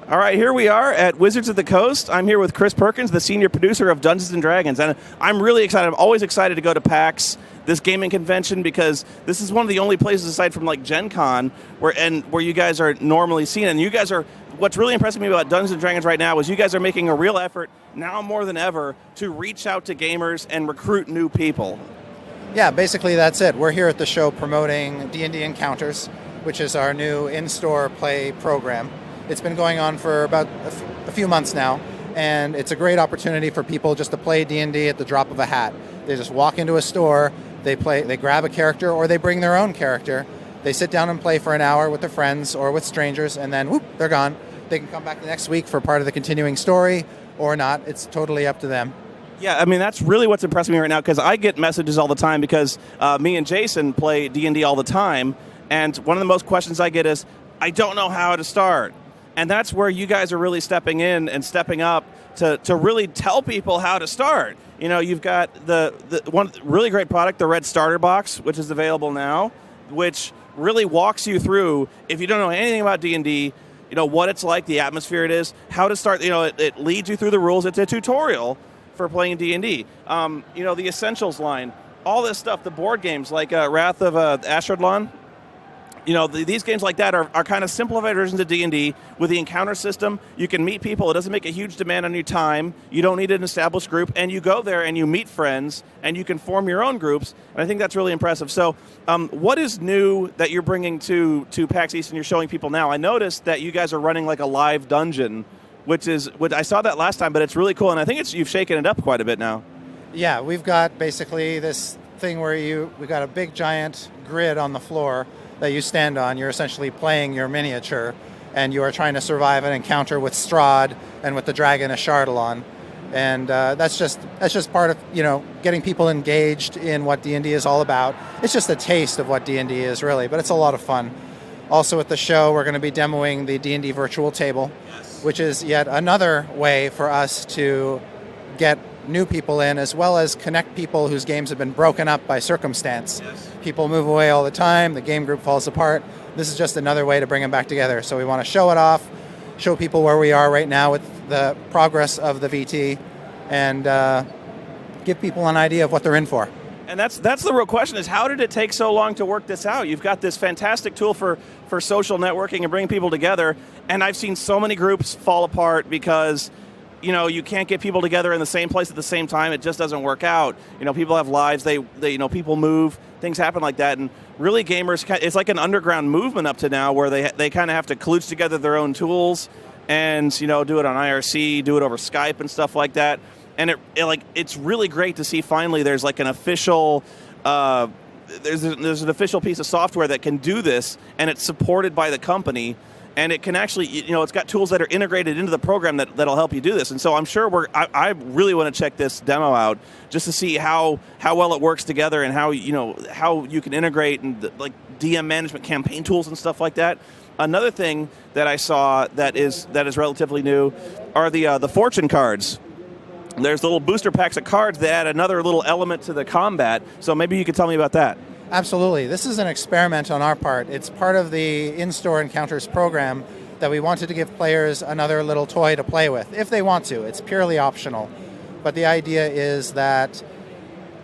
All right, here we are at Wizards of the Coast. I'm here with Chris Perkins, the senior producer of Dungeons & Dragons, and I'm really excited. I'm always excited to go to PAX, this gaming convention, because this is one of the only places aside from like Gen Con where you guys are normally seen. And you guys are, what's really impressing me about Dungeons & Dragons right now is you guys are making a real effort, now more than ever, to reach out to gamers and recruit new people. Yeah, basically that's it. We're here at the show promoting D&D Encounters, which is our new in-store play program. It's been going on for about a few months now, and it's a great opportunity for people just to play D&D at the drop of a hat. They just walk into a store, they grab a character, or they bring their own character. They sit down and play for an hour with their friends or with strangers, and then whoop, they're gone. They can come back the next week for part of the continuing story or not. It's totally up to them. Yeah, I mean, that's really what's impressing me right now, because I get messages all the time because me and Jason play D&D all the time, and one of the most questions I get is, I don't know how to start. And that's where you guys are really stepping in and stepping up to really tell people how to start. You know, you've got the one really great product, the Red Starter Box, which is available now, which really walks you through, if you don't know anything about D&D, you know, what it's like, the atmosphere it is, how to start. You know, it leads you through the rules. It's a tutorial for playing D&D. You know, the Essentials line, all this stuff, the board games like Wrath of Ashardlon. You know, these games like that are kind of simplified versions of D&D. With the encounter system, you can meet people. It doesn't make a huge demand on your time. You don't need an established group. And you go there and you meet friends, and you can form your own groups. And I think that's really impressive. So what is new that you're bringing to PAX East and you're showing people now? I noticed that you guys are running like a live dungeon, which I saw that last time, but it's really cool. And I think you've shaken it up quite a bit now. Yeah, we've got basically this thing where we've got a big giant grid on the floor that you stand on. You're essentially playing your miniature, and you are trying to survive an encounter with Strahd and with the dragon Ashardlon. And that's just part of, you know, getting people engaged in what D&D is all about. It's just a taste of what D&D is, really, but it's a lot of fun. Also at the show, we're going to be demoing the D&D virtual table, which is yet another way for us to get new people in, as well as connect people whose games have been broken up by circumstance. Yes. People move away all the time, the game group falls apart. This is just another way to bring them back together. So we want to show it off, show people where we are right now with the progress of the VT, and give people an idea of what they're in for. And that's the real question, is how did it take so long to work this out? You've got this fantastic tool for social networking and bringing people together, and I've seen so many groups fall apart because, you know, you can't get people together in the same place at the same time. It just doesn't work out. You know, people have lives. They you know, people move. Things happen like that. And really, gamers, it's like an underground movement up to now where they kind of have to kludge together their own tools and, you know, do it on IRC, do it over Skype and stuff like that. And it's really great to see finally there's like an official there's an official piece of software that can do this, and it's supported by the company. And it can actually, you know, it's got tools that are integrated into the program that'll help you do this. And so I'm sure I really want to check this demo out just to see how well it works together and how you can integrate and like DM management campaign tools and stuff like that. Another thing that I saw that is relatively new are the fortune cards. There's little booster packs of cards that add another little element to the combat. So maybe you could tell me about that. Absolutely. This is an experiment on our part. It's part of the in-store encounters program that we wanted to give players another little toy to play with, if they want to. It's purely optional. But the idea is that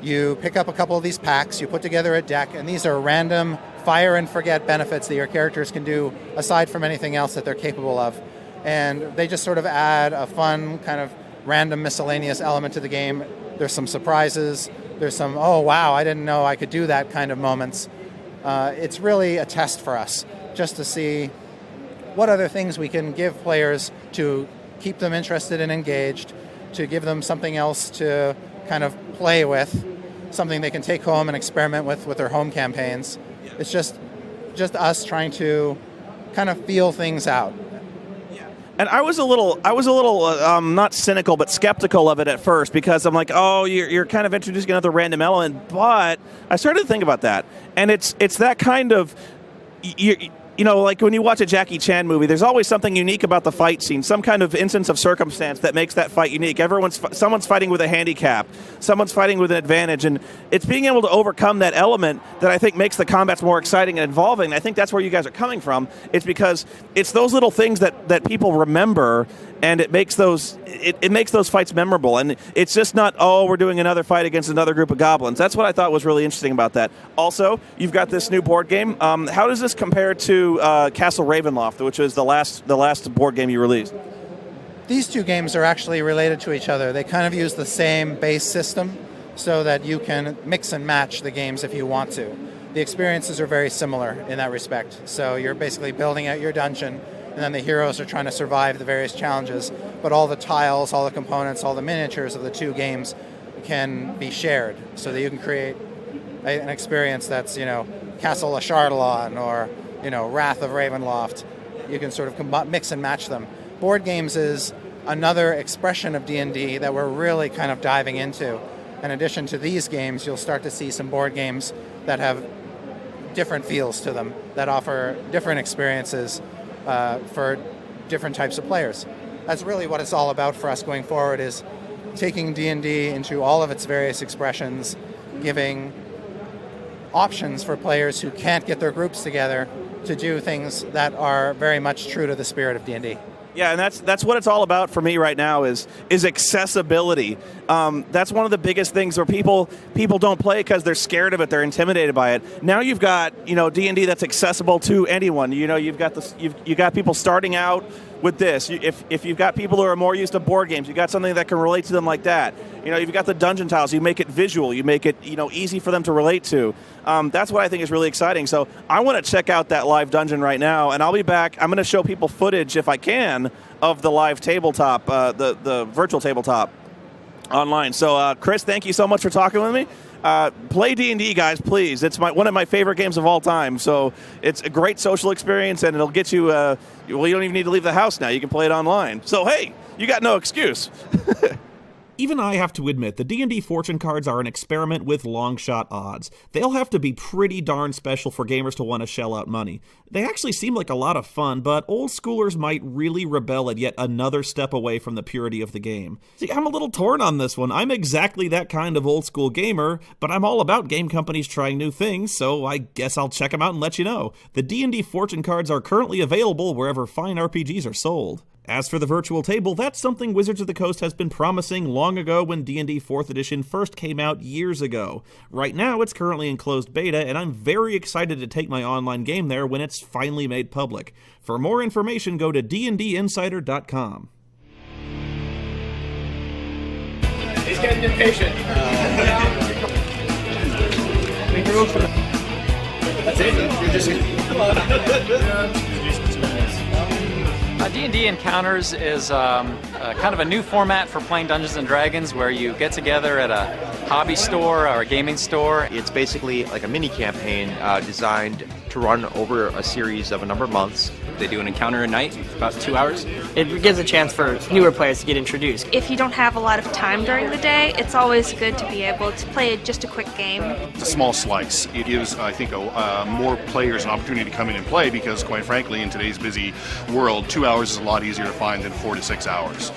you pick up a couple of these packs, you put together a deck, and these are random fire and forget benefits that your characters can do aside from anything else that they're capable of. And they just sort of add a fun kind of random miscellaneous element to the game. There's some surprises. There's some, oh, wow, I didn't know I could do that kind of moments. It's really a test for us, just to see what other things we can give players to keep them interested and engaged, to give them something else to kind of play with, something they can take home and experiment with their home campaigns. Yeah. It's just us trying to kind of feel things out. And I was a little not cynical, but skeptical of it at first, because I'm like, oh, you're kind of introducing another random element. But I started to think about that, and it's that kind of, you like when you watch a Jackie Chan movie, there's always something unique about the fight scene, some kind of instance of circumstance that makes that fight unique. Someone's fighting with a handicap, someone's fighting with an advantage, and it's being able to overcome that element that I think makes the combats more exciting and involving. I think that's where you guys are coming from. It's because it's those little things that people remember, and it makes those fights memorable. And it's just not, we're doing another fight against another group of goblins. That's what I thought was really interesting about that. Also, you've got this new board game. How does this compare to Castle Ravenloft, which was the last board game you released? These two games are actually related to each other. They kind of use the same base system so that you can mix and match the games if you want to. The experiences are very similar in that respect. So you're basically building out your dungeon, and then the heroes are trying to survive the various challenges, but all the tiles, all the components, all the miniatures of the two games can be shared so that you can create an experience that's, Castle of Chardalon or, Wrath of Ravenloft. You can sort of mix and match them. Board games is another expression of D&D that we're really kind of diving into. In addition to these games, you'll start to see some board games that have different feels to them, that offer different experiences for different types of players. That's really what it's all about for us going forward, is taking D&D into all of its various expressions, giving options for players who can't get their groups together to do things that are very much true to the spirit of D&D. Yeah, and that's what it's all about for me right now is accessibility. That's one of the biggest things where people don't play because they're scared of it, they're intimidated by it. Now you've got D&D that's accessible to anyone. You've got people starting out with this. If you've got people who are more used to board games, you've got something that can relate to them like that. You've got the dungeon tiles. You make it visual. You make it easy for them to relate to. That's what I think is really exciting. So I want to check out that live dungeon right now, and I'll be back. I'm going to show people footage, if I can, of the live tabletop, the virtual tabletop online. So Chris, thank you so much for talking with me. Play D&D, guys, please. It's one of my favorite games of all time. So it's a great social experience, and it'll get you. You don't even need to leave the house now. You can play it online. So hey, you got no excuse. Even I have to admit, the D&D fortune cards are an experiment with long-shot odds. They'll have to be pretty darn special for gamers to want to shell out money. They actually seem like a lot of fun, but old schoolers might really rebel at yet another step away from the purity of the game. See, I'm a little torn on this one. I'm exactly that kind of old-school gamer, but I'm all about game companies trying new things, so I guess I'll check them out and let you know. The D&D fortune cards are currently available wherever fine RPGs are sold. As for the virtual table, that's something Wizards of the Coast has been promising long ago when D&D 4th edition first came out years ago. Right now, it's currently in closed beta, and I'm very excited to take my online game there when it's finally made public. For more information, go to dndinsider.com. He's getting impatient. That's it? You're just... D&D Encounters is kind of a new format for playing Dungeons & Dragons where you get together at a hobby store or a gaming store. It's basically like a mini campaign designed to run over a series of a number of months. They do an encounter a night, about 2 hours. It gives a chance for newer players to get introduced. If you don't have a lot of time during the day, it's always good to be able to play just a quick game. It's a small slice. It gives, I think, more players an opportunity to come in and play because, quite frankly, in today's busy world, 2 hours is a lot easier to find than 4 to 6 hours.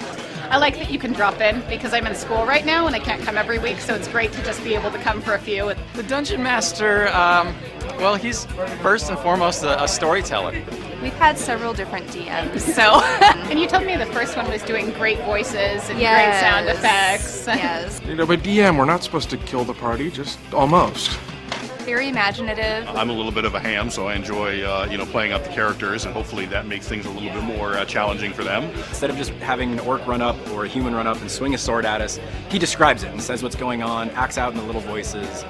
I like that you can drop in because I'm in school right now and I can't come every week, so it's great to just be able to come for a few. The Dungeon Master, well, he's first and foremost a storyteller. We've had several different DMs, so... And you told me the first one was doing great voices and great sound effects. Yes. But DM, we're not supposed to kill the party, just almost. Very imaginative. I'm a little bit of a ham, so I enjoy, playing out the characters, and hopefully that makes things a little bit more challenging for them. Instead of just having an orc run up or a human run up and swing a sword at us, he describes it and says what's going on, acts out in the little voices,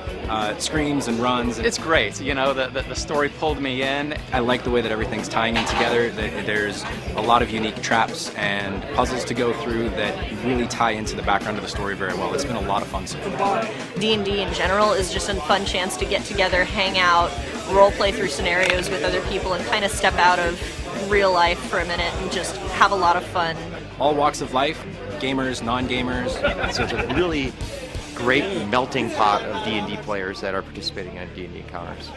screams and runs. It's great. The story pulled me in. I like the way that everything's tying in together. There's a lot of unique traps and puzzles to go through that really tie into the background of the story very well. It's been a lot of fun so far. D&D in general is just a fun chance to get together, hang out, role play through scenarios with other people, and kind of step out of real life for a minute and just have a lot of fun. All walks of life, gamers, non-gamers. So it's a really great melting pot of D&D players that are participating in D&D Encounters.